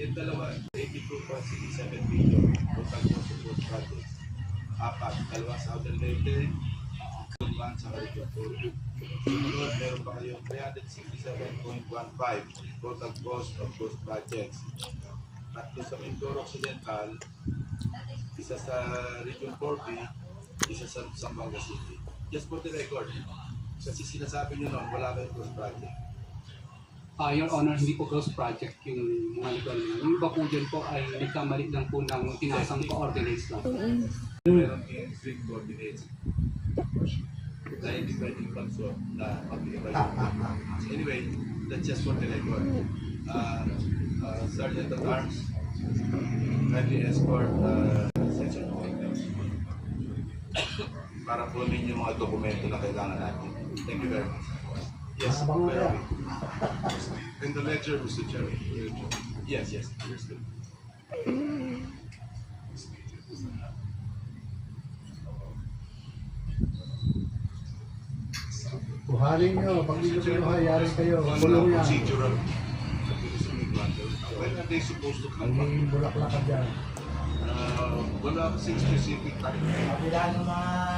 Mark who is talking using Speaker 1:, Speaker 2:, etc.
Speaker 1: Yung dalawa, 82.67 billion. Total cost of those projects. Apat, dalawa Southern Leyte, one sa Region 4. Sunod, meron pa kayong 367.15 total cost of those projects. Tatlo sa Mindoro Occidental, isa sa Region 4B, isa sa Zamboanga City. Just for the record, kasi sinasabi nyo noon, wala kayong close project.
Speaker 2: Your Honor, hindi po close project yung mga legal na. Yung iba po dyan po ay nagkamali lang po ng tinasang coordinates lang.
Speaker 1: Meron kayong strict coordinates na hindi pwedeng pagsort na mag-evaluate. Anyway, that's just for the record. Sergeant at Arms, kindly escort Section Officers para kunin yung mga dokumento na kailangan natin. Thank you very much. Yes, very in the ledger, Mr. Chairman. Yes, understood.
Speaker 3: Buharin nyo, pag hindi nyo hayari kayo, kulong yan.
Speaker 1: Procedural. When are they supposed to come back?
Speaker 3: Magiging bulaklak ka dyan.
Speaker 1: Wala kasing specific time.
Speaker 3: Kapilaan ng mga